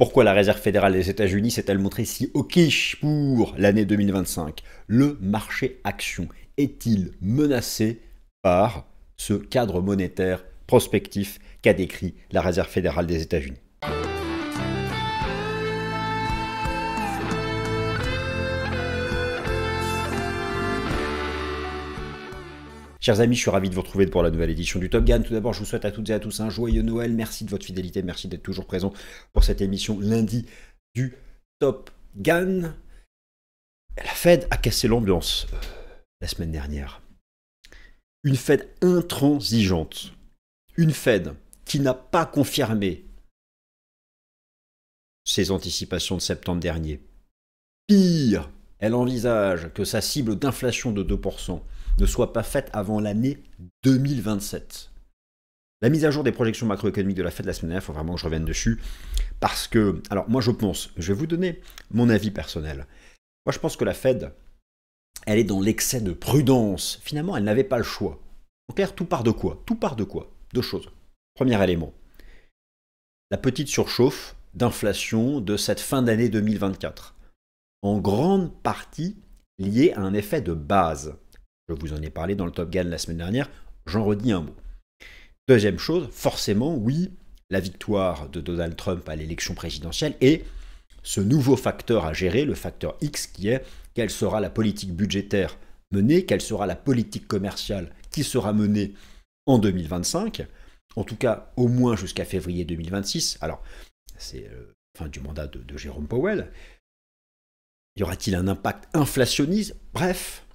Pourquoi la Réserve fédérale des États-Unis s'est-elle montrée si hawkish pour l'année 2025? Le marché action est-il menacé par ce cadre monétaire prospectif qu'a décrit la Réserve fédérale des États-Unis? Chers amis, je suis ravi de vous retrouver pour la nouvelle édition du Top Gun. Tout d'abord, je vous souhaite à toutes et à tous un joyeux Noël. Merci de votre fidélité, merci d'être toujours présent pour cette émission lundi du Top Gun. La Fed a cassé l'ambiance la semaine dernière. Une Fed intransigeante. Une Fed qui n'a pas confirmé ses anticipations de septembre dernier. Pire, elle envisage que sa cible d'inflation de 2% ne soit pas faite avant l'année 2027. La mise à jour des projections macroéconomiques de la Fed la semaine dernière, il faut vraiment que je revienne dessus, parce que, alors moi je pense, je vais vous donner mon avis personnel. Moi je pense que la Fed, elle est dans l'excès de prudence. Finalement, elle n'avait pas le choix. En clair, tout part de quoi? Tout part de quoi? Deux choses. Premier élément, la petite surchauffe d'inflation de cette fin d'année 2024. En grande partie liée à un effet de base. Je vous en ai parlé dans le Top Gun la semaine dernière, j'en redis un mot. Deuxième chose, forcément, oui, la victoire de Donald Trump à l'élection présidentielle et ce nouveau facteur à gérer, le facteur X, qui est quelle sera la politique budgétaire menée, quelle sera la politique commerciale qui sera menée en 2025, en tout cas au moins jusqu'à février 2026. Alors, c'est la fin du mandat de Jérôme Powell. Y aura-t-il un impact inflationniste? Bref,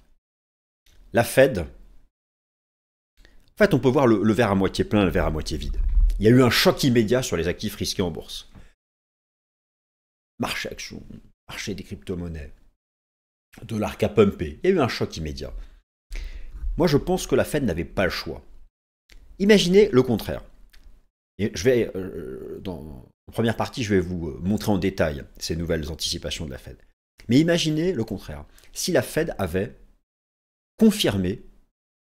la Fed, en fait, on peut voir le verre à moitié plein, le verre à moitié vide. Il y a eu un choc immédiat sur les actifs risqués en bourse. Marché action, marché des crypto-monnaies, dollar qui a pumpé. Il y a eu un choc immédiat. Moi, je pense que la Fed n'avait pas le choix. Imaginez le contraire. Et je vais, en première partie, je vais vous montrer en détail ces nouvelles anticipations de la Fed. Mais imaginez le contraire. Si la Fed avait confirmé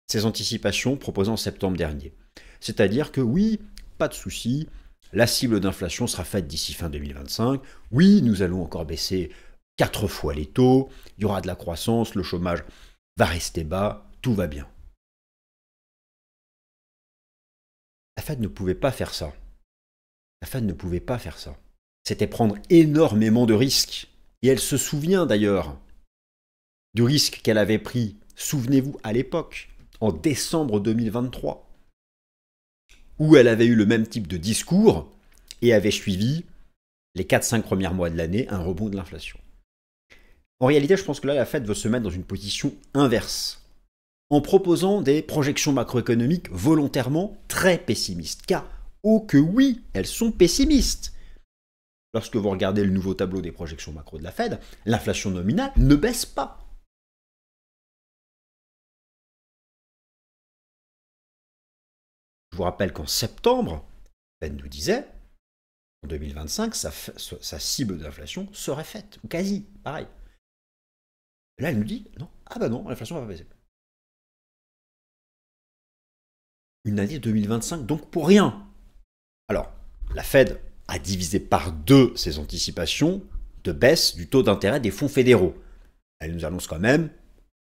ses anticipations proposées en septembre dernier. C'est-à-dire que oui, pas de souci, la cible d'inflation sera faite d'ici fin 2025. Oui, nous allons encore baisser 4 fois les taux, il y aura de la croissance, le chômage va rester bas, tout va bien. La Fed ne pouvait pas faire ça. La Fed ne pouvait pas faire ça. C'était prendre énormément de risques. Et elle se souvient d'ailleurs du risque qu'elle avait pris, souvenez-vous, à l'époque, en décembre 2023, où elle avait eu le même type de discours et avait suivi, les 4-5 premiers mois de l'année, un rebond de l'inflation. En réalité, je pense que là, la Fed veut se mettre dans une position inverse, en proposant des projections macroéconomiques volontairement très pessimistes. Car, oh que oui, elles sont pessimistes. Lorsque vous regardez le nouveau tableau des projections macro de la Fed, l'inflation nominale ne baisse pas. Je vous rappelle qu'en septembre, la Fed nous disait, en 2025, sa cible d'inflation serait faite, ou quasi, pareil. Et là, elle nous dit, non, ah bah non, l'inflation va pas baisser. Une année 2025, donc pour rien. Alors, la Fed a divisé par 2 ses anticipations de baisse du taux d'intérêt des fonds fédéraux. Elle nous annonce quand même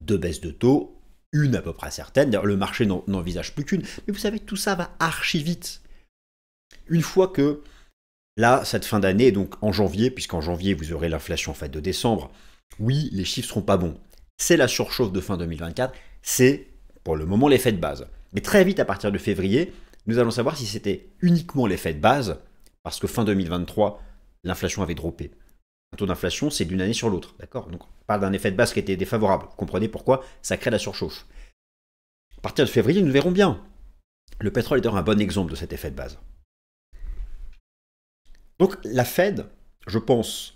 2 baisses de taux, une à peu près certaine. D'ailleurs, le marché n'envisage plus qu'une. Mais vous savez, tout ça va archi vite. Une fois que, là, cette fin d'année, donc en janvier, puisqu'en janvier, vous aurez l'inflation en fait de décembre, oui, les chiffres seront pas bons. C'est la surchauffe de fin 2024, c'est pour le moment l'effet de base. Mais très vite, à partir de février, nous allons savoir si c'était uniquement l'effet de base, parce que fin 2023, l'inflation avait droppé. Un taux d'inflation, c'est d'une année sur l'autre, d'accord? Donc on parle d'un effet de base qui était défavorable. Vous comprenez pourquoi ça crée la surchauffe. À partir de février, nous verrons bien. Le pétrole est d'ailleurs un bon exemple de cet effet de base. Donc la Fed, je pense,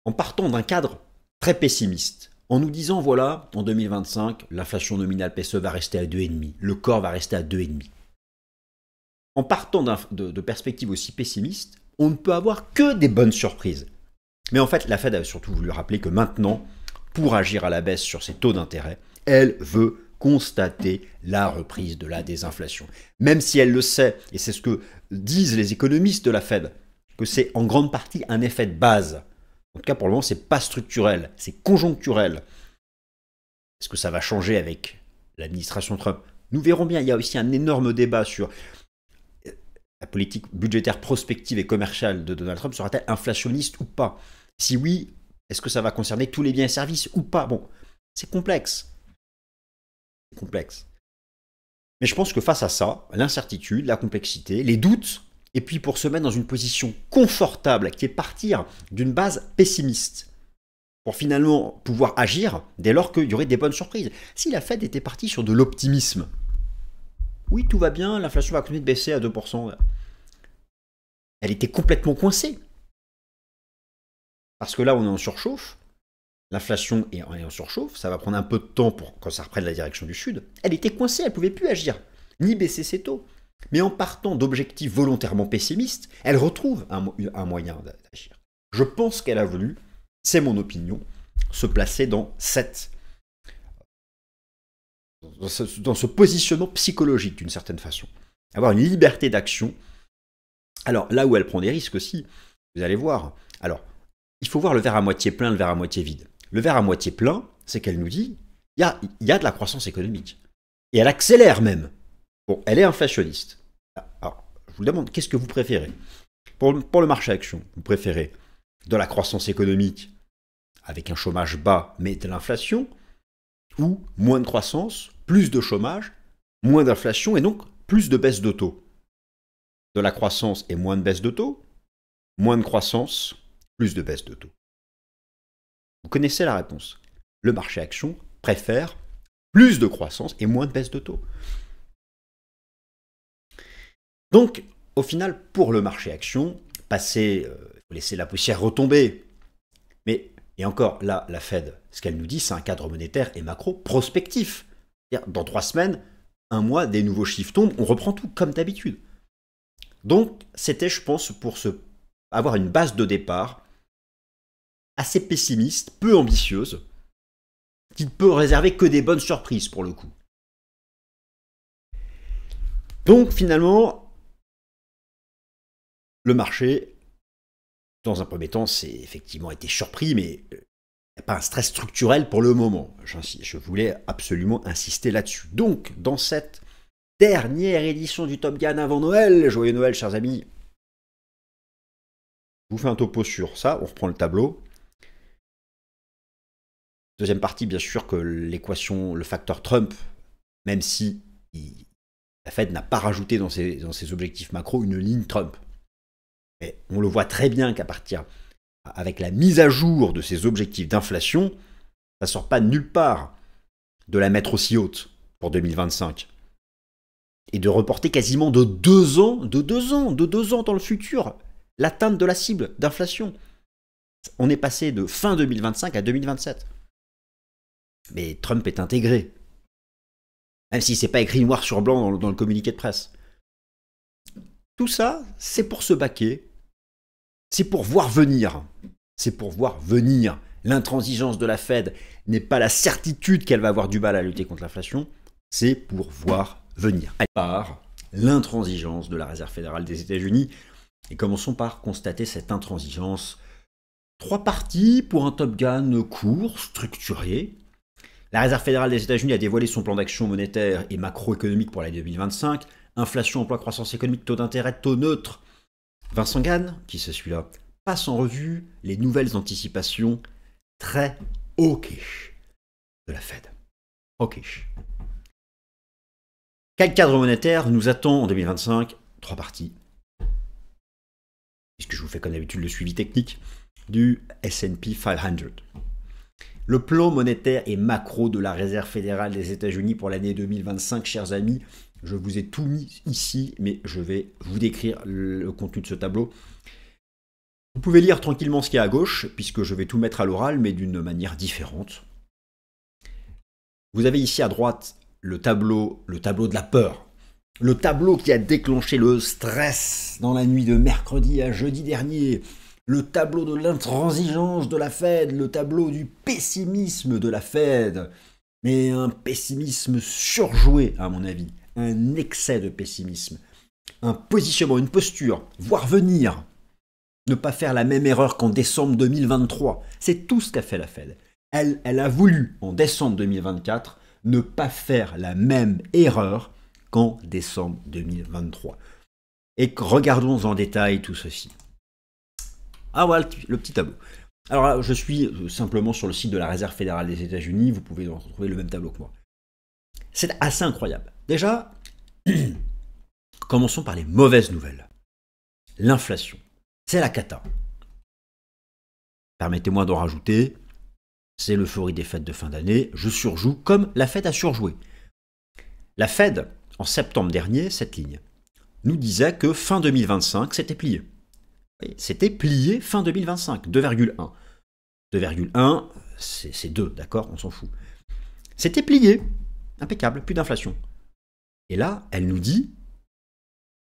en partant d'un cadre très pessimiste, en nous disant, voilà, en 2025, l'inflation nominale PCE va rester à 2,5, le corps va rester à 2,5. En partant de perspectives aussi pessimistes, on ne peut avoir que des bonnes surprises. Mais en fait, la Fed a surtout voulu rappeler que maintenant, pour agir à la baisse sur ses taux d'intérêt, elle veut constater la reprise de la désinflation. Même si elle le sait, et c'est ce que disent les économistes de la Fed, que c'est en grande partie un effet de base. En tout cas, pour le moment, c'est pas structurel, c'est conjoncturel. Est-ce que ça va changer avec l'administration Trump? Nous verrons bien. Il y a aussi un énorme débat sur la politique budgétaire prospective et commerciale de Donald Trump. Sera-t-elle inflationniste ou pas? Si oui, est-ce que ça va concerner tous les biens et services ou pas? Bon, c'est complexe. C'est complexe. Mais je pense que face à ça, l'incertitude, la complexité, les doutes, et puis pour se mettre dans une position confortable, qui est partir d'une base pessimiste, pour finalement pouvoir agir dès lors qu'il y aurait des bonnes surprises. Si la Fed était partie sur de l'optimisme, oui, tout va bien, l'inflation va continuer de baisser à 2%, elle était complètement coincée. Parce que là, on est en surchauffe, l'inflation est en surchauffe, ça va prendre un peu de temps pour quand ça reprenne la direction du sud. Elle était coincée, elle ne pouvait plus agir, ni baisser ses taux. Mais en partant d'objectifs volontairement pessimistes, elle retrouve un moyen d'agir. Je pense qu'elle a voulu, c'est mon opinion, se placer dans ce positionnement psychologique d'une certaine façon. Avoir une liberté d'action. Alors là où elle prend des risques aussi, vous allez voir. Alors, il faut voir le verre à moitié plein, le verre à moitié vide. Le verre à moitié plein, c'est qu'elle nous dit, il y a de la croissance économique. Et elle accélère même. Bon, elle est inflationniste. Alors, je vous demande, qu'est-ce que vous préférez? Pour le marché action, vous préférez de la croissance économique avec un chômage bas mais de l'inflation, ou moins de croissance, plus de chômage, moins d'inflation et donc plus de baisse de taux? De la croissance et moins de baisse de taux, moins de croissance, plus de baisse de taux. Vous connaissez la réponse. Le marché action préfère plus de croissance et moins de baisse de taux. Donc, au final, pour le marché action, il faut laisser la poussière retomber. Mais, et encore, là, la Fed, ce qu'elle nous dit, c'est un cadre monétaire et macro prospectif. C'est-à-dire, dans 3 semaines, un mois, des nouveaux chiffres tombent, on reprend tout comme d'habitude. Donc, c'était, je pense, pour avoir une base de départ assez pessimiste, peu ambitieuse, qui ne peut réserver que des bonnes surprises pour le coup. Donc, finalement, le marché, dans un premier temps, c'est effectivement été surpris, mais il n'y a pas un stress structurel pour le moment. Je voulais absolument insister là-dessus. Donc, dans cette dernière édition du Top Gun avant Noël, joyeux Noël, chers amis, je vous fais un topo sur ça, on reprend le tableau. Deuxième partie, bien sûr, que l'équation, le facteur Trump, même si la Fed n'a pas rajouté dans ses objectifs macro une ligne Trump. Mais on le voit très bien qu'à partir, avec la mise à jour de ces objectifs d'inflation, ça ne sort pas de nulle part de la mettre aussi haute pour 2025. Et de reporter quasiment de 2 ans dans le futur, l'atteinte de la cible d'inflation. On est passé de fin 2025 à 2027. Mais Trump est intégré. Même si ce n'est pas écrit noir sur blanc dans le communiqué de presse. Tout ça, c'est pour se baquer. C'est pour voir venir. C'est pour voir venir. L'intransigeance de la Fed n'est pas la certitude qu'elle va avoir du mal à lutter contre l'inflation. C'est pour voir venir. À part l'intransigeance de la Réserve fédérale des États-Unis. Et commençons par constater cette intransigeance. 3 parties pour un Top Gun court, structuré. La Réserve fédérale des États-Unis a dévoilé son plan d'action monétaire et macroéconomique pour l'année 2025. Inflation, emploi, croissance économique, taux d'intérêt, taux neutre. Vincent Gann, qui c'est celui-là, passe en revue les nouvelles anticipations très hawkish de la Fed. Hawkish. Quel cadre monétaire nous attend en 2025? 3 parties. Puisque je vous fais comme d'habitude le suivi technique du S&P 500. Le plan monétaire et macro de la Réserve fédérale des États-Unis pour l'année 2025, chers amis. Je vous ai tout mis ici, mais je vais vous décrire le contenu de ce tableau. Vous pouvez lire tranquillement ce qu'il y a à gauche, puisque je vais tout mettre à l'oral, mais d'une manière différente. Vous avez ici à droite le tableau de la peur. Le tableau qui a déclenché le stress dans la nuit de mercredi à jeudi dernier. Le tableau de l'intransigeance de la Fed, le tableau du pessimisme de la Fed. Mais un pessimisme surjoué, à mon avis. Un excès de pessimisme. Un positionnement, une posture, voir venir. ne pas faire la même erreur qu'en décembre 2023. C'est tout ce qu'a fait la Fed. Elle a voulu, en décembre 2024, ne pas faire la même erreur qu'en décembre 2023. Et regardons en détail tout ceci. Ah voilà le petit tableau. Alors là, je suis simplement sur le site de la Réserve fédérale des États-Unis, vous pouvez retrouver le même tableau que moi. C'est assez incroyable. Déjà, commençons par les mauvaises nouvelles. L'inflation, c'est la cata. Permettez-moi d'en rajouter, c'est l'euphorie des fêtes de fin d'année, je surjoue comme la Fed a surjoué. La Fed, en septembre dernier, cette ligne, nous disait que fin 2025, c'était plié. C'était plié fin 2025, 2,1. 2,1, c'est 2, d'accord, on s'en fout. C'était plié, impeccable, plus d'inflation. Et là, elle nous dit,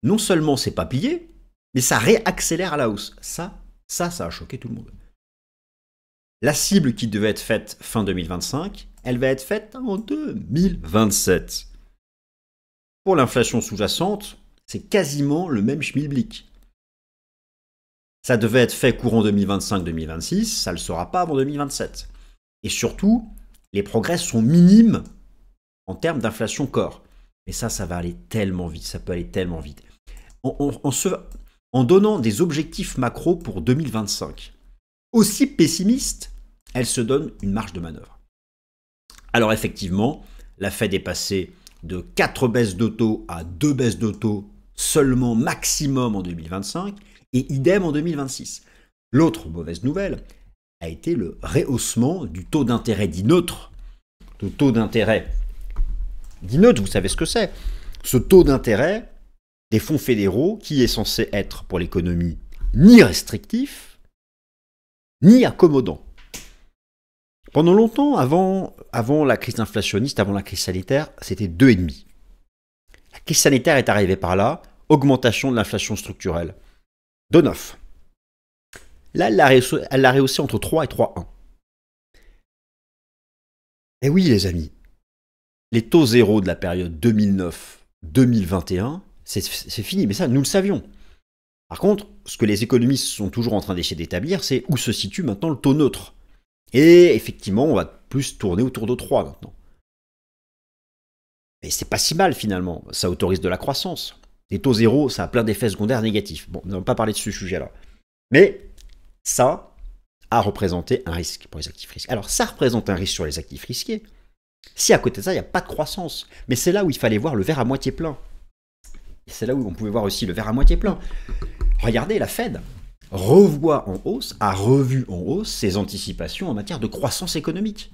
non seulement c'est pas plié, mais ça réaccélère à la hausse. Ça a choqué tout le monde. La cible qui devait être faite fin 2025, elle va être faite en 2027. Pour l'inflation sous-jacente, c'est quasiment le même schmilblick. Ça devait être fait courant 2025-2026, ça ne le sera pas avant 2027. Et surtout, les progrès sont minimes en termes d'inflation corps. Et ça va aller tellement vite, ça peut aller tellement vite. En donnant des objectifs macro pour 2025, aussi pessimistes, elle se donne une marge de manœuvre. Alors effectivement, la Fed est passée de 4 baisses de taux à 2 baisses de taux seulement maximum en 2025 et idem en 2026. L'autre mauvaise nouvelle a été le rehaussement du taux d'intérêt dit neutre. Le taux d'intérêt dit neutre, vous savez ce que c'est. Ce taux d'intérêt des fonds fédéraux qui est censé être pour l'économie ni restrictif, ni accommodant. Pendant longtemps, avant la crise inflationniste, avant la crise sanitaire, c'était 2,5. La crise sanitaire est arrivée par là, augmentation de l'inflation structurelle. De 9. Là, elle l'a rehaussé entre 3 et 3,1. Et oui, les amis, les taux zéro de la période 2009-2021, c'est fini. Mais ça, nous le savions. Par contre, ce que les économistes sont toujours en train d'essayer d'établir, c'est où se situe maintenant le taux neutre. Et effectivement, on va plus tourner autour de 3 maintenant. Mais c'est pas si mal finalement, ça autorise de la croissance. Les taux zéro, ça a plein d'effets secondaires négatifs. Bon, on n'a pas parlé de ce sujet-là. Mais ça a représenté un risque pour les actifs risqués. Alors ça représente un risque sur les actifs risqués. Si à côté de ça, il n'y a pas de croissance. Mais c'est là où il fallait voir le verre à moitié plein. Et c'est là où on pouvait voir aussi le verre à moitié plein. Regardez, la Fed a revu en hausse ses anticipations en matière de croissance économique.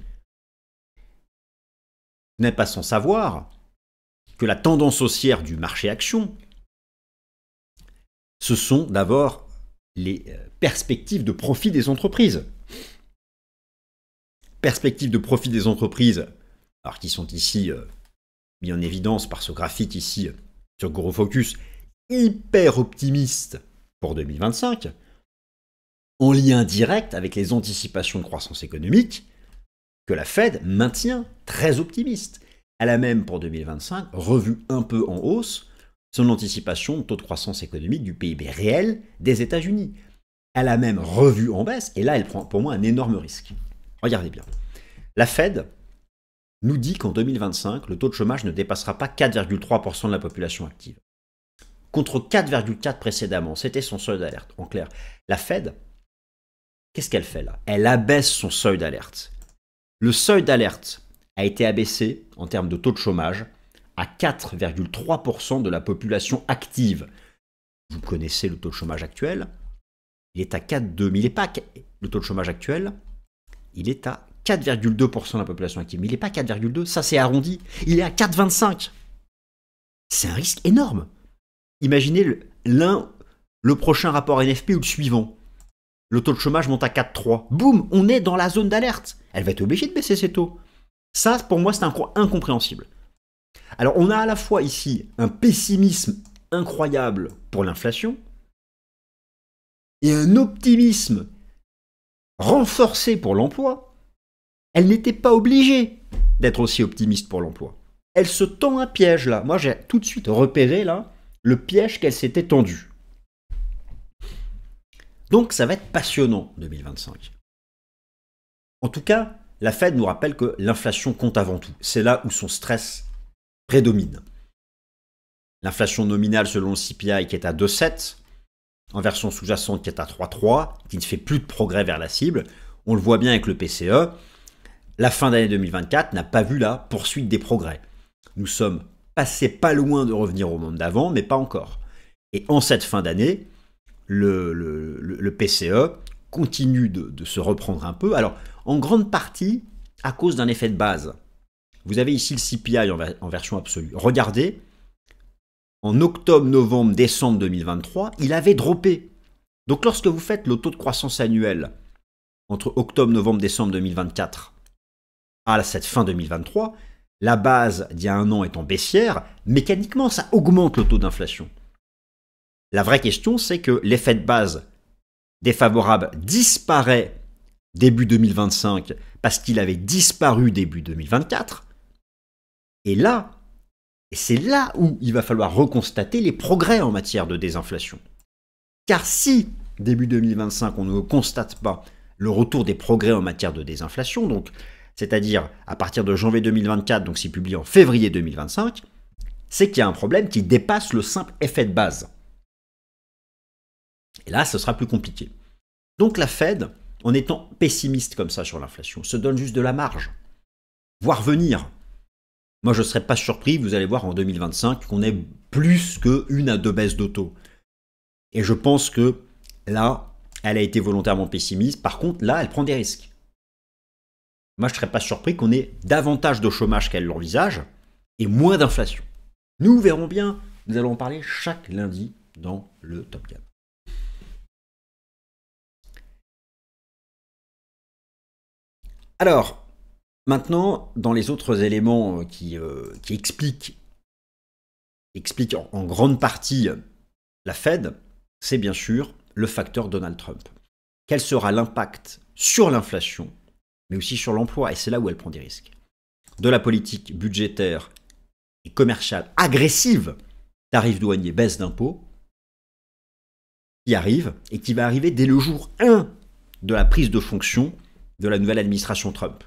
Vous n'êtes pas sans savoir que la tendance haussière du marché action, ce sont d'abord les perspectives de profit des entreprises. Perspectives de profit des entreprises, alors qui sont ici mis en évidence par ce graphique ici sur GroFocus, hyper optimiste pour 2025, en lien direct avec les anticipations de croissance économique que la Fed maintient très optimiste. Elle a même pour 2025 revu un peu en hausse son anticipation de taux de croissance économique du PIB réel des États-Unis. Elle a même revu en baisse, et là elle prend pour moi un énorme risque. Regardez bien. La Fed nous dit qu'en 2025, le taux de chômage ne dépassera pas 4,3% de la population active. Contre 4,4% précédemment, c'était son seuil d'alerte. En clair, la Fed, qu'est-ce qu'elle fait là? Elle abaisse son seuil d'alerte. Le seuil d'alerte a été abaissé en termes de taux de chômage à 4,3% de la population active. Vous connaissez le taux de chômage actuel. Il est à 4,2%. Mais il n'est pas le taux de chômage actuel. Il est à 4,2% de la population active. Mais il n'est pas 4,2%. Ça, c'est arrondi. Il est à 4,25%. C'est un risque énorme. Imaginez le prochain rapport NFP ou le suivant. Le taux de chômage monte à 4,3%. Boum, on est dans la zone d'alerte. Elle va être obligée de baisser ses taux. Ça, pour moi, c'est incompréhensible. Alors, on a à la fois ici un pessimisme incroyable pour l'inflation et un optimisme renforcé pour l'emploi. Elle n'était pas obligée d'être aussi optimiste pour l'emploi. Elle se tend un piège là. Moi, j'ai tout de suite repéré là le piège qu'elle s'était tendue. Donc ça va être passionnant 2025. En tout cas, la Fed nous rappelle que l'inflation compte avant tout. C'est là où son stress prédomine. L'inflation nominale selon le CPI qui est à 2,7, en version sous-jacente qui est à 3,3, qui ne fait plus de progrès vers la cible. On le voit bien avec le PCE. La fin d'année 2024 n'a pas vu la poursuite des progrès. Nous sommes passés pas loin de revenir au monde d'avant, mais pas encore. Et en cette fin d'année, le PCE continue de se reprendre un peu. Alors, en grande partie, à cause d'un effet de base. Vous avez ici le CPI en version absolue. Regardez, en octobre, novembre, décembre 2023, il avait droppé. Donc, lorsque vous faites le taux de croissance annuel entre octobre, novembre, décembre 2024 à cette fin 2023, la base d'il y a un an étant baissière, mécaniquement, ça augmente le taux d'inflation. La vraie question, c'est que l'effet de base défavorable disparaît début 2025 parce qu'il avait disparu début 2024. Et c'est là où il va falloir reconstater les progrès en matière de désinflation. Car si début 2025, on ne constate pas le retour des progrès en matière de désinflation, donc c'est-à-dire à partir de janvier 2024, donc c'est publié en février 2025, c'est qu'il y a un problème qui dépasse le simple effet de base. Et là, ce sera plus compliqué. Donc la Fed, en étant pessimiste comme ça sur l'inflation, se donne juste de la marge, voire venir. Moi, je ne serais pas surpris, vous allez voir en 2025, qu'on ait plus qu'une à deux baisses de taux. Et je pense que là, elle a été volontairement pessimiste. Par contre, là, elle prend des risques. Moi, je ne serais pas surpris qu'on ait davantage de chômage qu'elle l'envisage et moins d'inflation. Nous verrons bien, nous allons en parler chaque lundi dans le Top Gun. Alors, maintenant, dans les autres éléments qui expliquent en grande partie la Fed, c'est bien sûr le facteur Donald Trump. Quel sera l'impact sur l'inflation, mais aussi sur l'emploi, et c'est là où elle prend des risques, de la politique budgétaire et commerciale agressive, tarifs douaniers, baisse d'impôts, qui arrive et qui va arriver dès le jour 1 de la prise de fonction de la nouvelle administration Trump.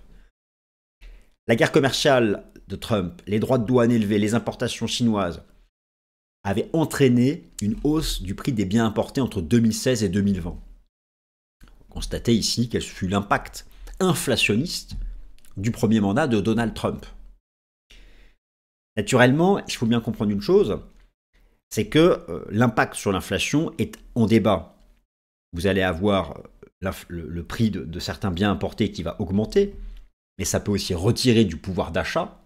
La guerre commerciale de Trump, les droits de douane élevés, les importations chinoises avaient entraîné une hausse du prix des biens importés entre 2016 et 2020. Constatez ici quel fut l'impact inflationniste du premier mandat de Donald Trump. Naturellement, il faut bien comprendre une chose, c'est que l'impact sur l'inflation est en débat. Vous allez avoir le prix de certains biens importés qui va augmenter, mais ça peut aussi retirer du pouvoir d'achat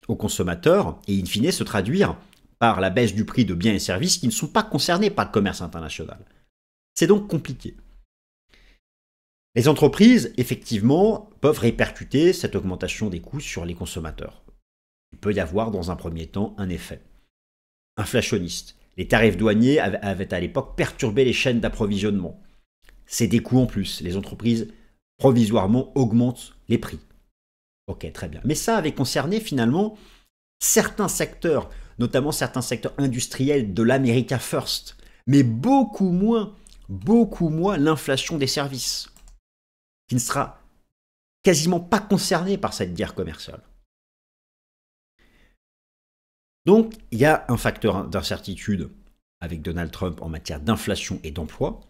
aux consommateurs et in fine se traduire par la baisse du prix de biens et services qui ne sont pas concernés par le commerce international. C'est donc compliqué. Les entreprises, effectivement, peuvent répercuter cette augmentation des coûts sur les consommateurs. Il peut y avoir dans un premier temps un effet inflationniste. Les tarifs douaniers avaient à l'époque perturbé les chaînes d'approvisionnement. C'est des coûts en plus. Les entreprises, provisoirement, augmentent les prix. Ok, très bien. Mais ça avait concerné finalement certains secteurs, notamment certains secteurs industriels de l'America First, mais beaucoup moins l'inflation des services, qui ne sera quasiment pas concernée par cette guerre commerciale. Donc, il y a un facteur d'incertitude avec Donald Trump en matière d'inflation et d'emploi.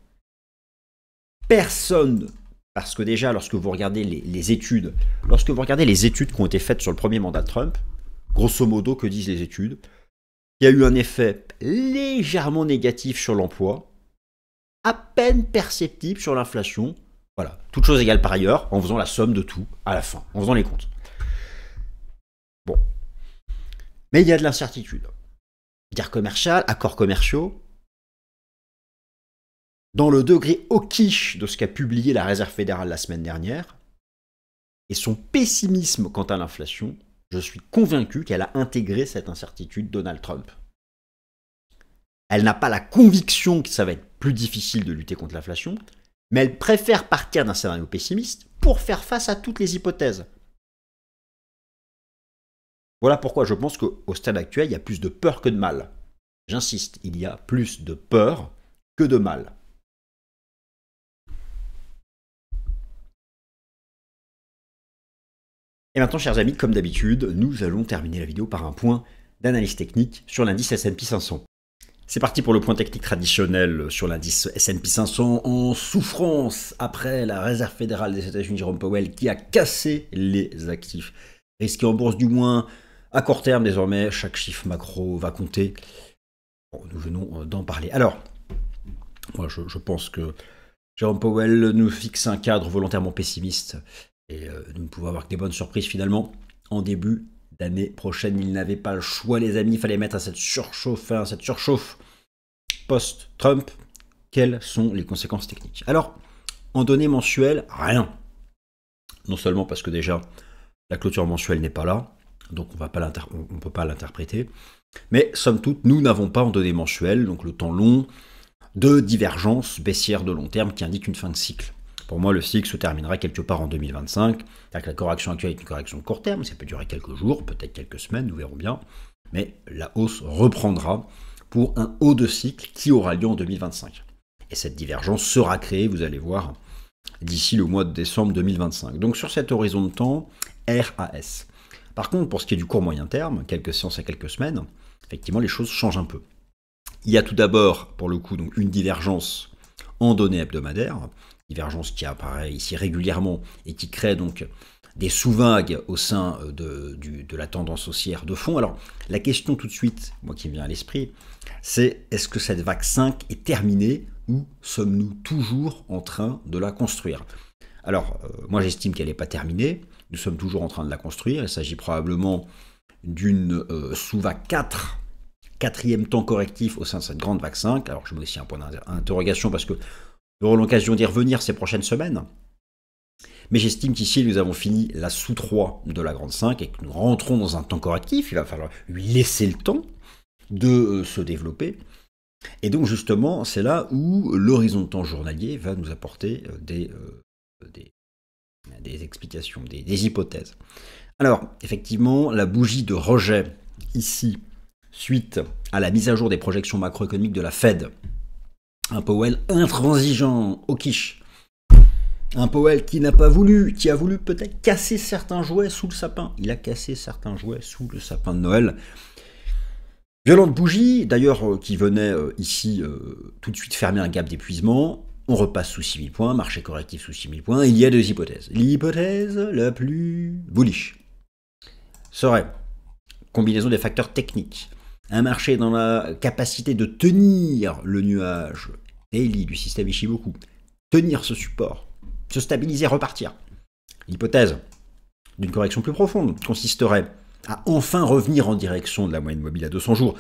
Personne, parce que déjà, lorsque vous regardez les études qui ont été faites sur le premier mandat de Trump, grosso modo, que disent les études? Il y a eu un effet légèrement négatif sur l'emploi, à peine perceptible sur l'inflation. Voilà, toute chose égale par ailleurs, en faisant la somme de tout à la fin, en faisant les comptes. Bon. Mais il y a de l'incertitude. Guerre commerciale, accords commerciaux. Dans le degré au quiche de ce qu'a publié la Réserve fédérale la semaine dernière, et son pessimisme quant à l'inflation, je suis convaincu qu'elle a intégré cette incertitude Donald Trump. Elle n'a pas la conviction que ça va être plus difficile de lutter contre l'inflation, mais elle préfère partir d'un scénario pessimiste pour faire face à toutes les hypothèses. Voilà pourquoi je pense qu'au stade actuel, il y a plus de peur que de mal. J'insiste, il y a plus de peur que de mal. Et maintenant, chers amis, comme d'habitude, nous allons terminer la vidéo par un point d'analyse technique sur l'indice S&P 500. C'est parti pour le point technique traditionnel sur l'indice S&P 500 en souffrance après la Réserve fédérale des États-Unis, Jerome Powell, qui a cassé les actifs risqués en bourse, du moins à court terme désormais. Chaque chiffre macro va compter. Bon, nous venons d'en parler. Alors, moi je pense que Jerome Powell nous fixe un cadre volontairement pessimiste et nous ne pouvons avoir que des bonnes surprises finalement en début d'année prochaine. Il n'avait pas le choix, les amis, il fallait mettre à cette surchauffe post-Trump. Quelles sont les conséquences techniques? Alors, en données mensuelles, rien. Non seulement parce que déjà, la clôture mensuelle n'est pas là, donc on ne peut pas l'interpréter, mais somme toute, nous n'avons pas en données mensuelles, donc le temps long, de divergence baissière de long terme qui indique une fin de cycle. Pour moi, le cycle se terminera quelque part en 2025, avec la correction actuelle est une correction de court terme, ça peut durer quelques jours, peut-être quelques semaines, nous verrons bien, mais la hausse reprendra pour un haut de cycle qui aura lieu en 2025. Et cette divergence sera créée, vous allez voir, d'ici le mois de décembre 2025. Donc sur cet horizon de temps, RAS. Par contre, pour ce qui est du court moyen terme, quelques séances à quelques semaines, effectivement, les choses changent un peu. Il y a tout d'abord, pour le coup, donc une divergence en données hebdomadaires, divergence qui apparaît ici régulièrement et qui crée donc des sous-vagues au sein de la tendance haussière de fond. Alors, la question tout de suite, moi qui me vient à l'esprit, c'est est-ce que cette vague 5 est terminée ou sommes-nous toujours en train de la construire? Alors, moi j'estime qu'elle n'est pas terminée, nous sommes toujours en train de la construire, il s'agit probablement d'une sous-vague 4, quatrième temps correctif au sein de cette grande vague 5. Alors je mets aussi un point d'interrogation parce que nous aurons l'occasion d'y revenir ces prochaines semaines. Mais j'estime qu'ici nous avons fini la sous-3 de la grande 5 et que nous rentrons dans un temps correctif. Il va falloir lui laisser le temps de se développer. Et donc justement, c'est là où l'horizon de temps journalier va nous apporter des explications, des hypothèses. Alors, effectivement, la bougie de rejet ici, suite à la mise à jour des projections macroéconomiques de la Fed, un Powell intransigeant au quiche, un Powell qui n'a pas voulu, qui a voulu peut-être casser certains jouets sous le sapin. Il a cassé certains jouets sous le sapin de Noël. Violente bougie, d'ailleurs, qui venait ici tout de suite fermer un gap d'épuisement. On repasse sous 6000 points, marché correctif sous 6000 points. Il y a deux hypothèses. L'hypothèse la plus bullish serait combinaison des facteurs techniques. Un marché dans la capacité de tenir le nuage daily du système Ichimoku, tenir ce support, se stabiliser, repartir. L'hypothèse d'une correction plus profonde consisterait à enfin revenir en direction de la moyenne mobile à 200 jours,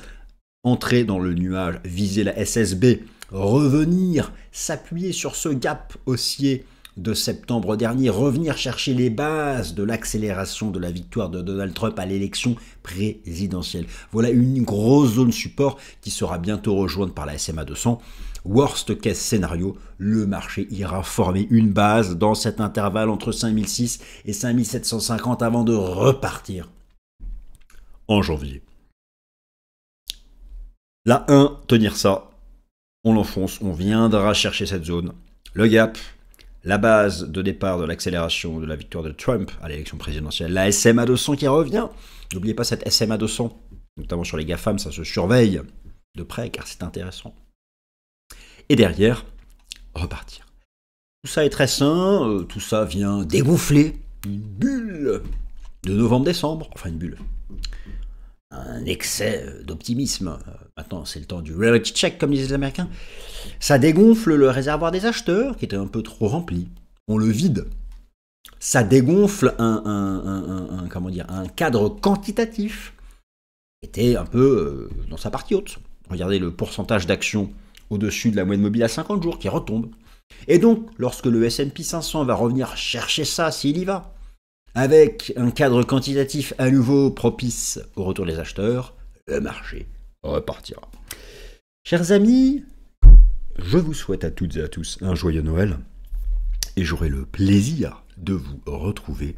entrer dans le nuage, viser la SSB, revenir, s'appuyer sur ce gap haussier de septembre dernier, revenir chercher les bases de l'accélération de la victoire de Donald Trump à l'élection présidentielle. Voilà une grosse zone support qui sera bientôt rejointe par la SMA 200. Worst case scénario, le marché ira former une base dans cet intervalle entre 5006 et 5750 avant de repartir en janvier. La 1, tenir ça, on l'enfonce, on viendra chercher cette zone. Le gap, la base de départ de l'accélération de la victoire de Trump à l'élection présidentielle, la SMA 200 qui revient. N'oubliez pas cette SMA 200, notamment sur les GAFAM, ça se surveille de près car c'est intéressant. Et derrière, repartir. Tout ça est très sain, tout ça vient dégonfler une bulle de novembre-décembre, enfin une bulle. Un excès d'optimisme. Maintenant, c'est le temps du reality check, comme disaient les Américains. Ça dégonfle le réservoir des acheteurs, qui était un peu trop rempli. On le vide. Ça dégonfle un cadre quantitatif, qui était un peu dans sa partie haute. Regardez le pourcentage d'actions au-dessus de la moyenne mobile à 50 jours qui retombe. Et donc, lorsque le S&P 500 va revenir chercher ça, s'il y va, avec un cadre quantitatif à nouveau propice au retour des acheteurs, le marché repartira. Chers amis, je vous souhaite à toutes et à tous un joyeux Noël et j'aurai le plaisir de vous retrouver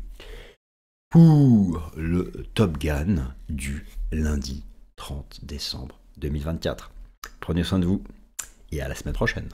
pour le Top Gun du lundi 30 décembre 2024. Prenez soin de vous et à la semaine prochaine.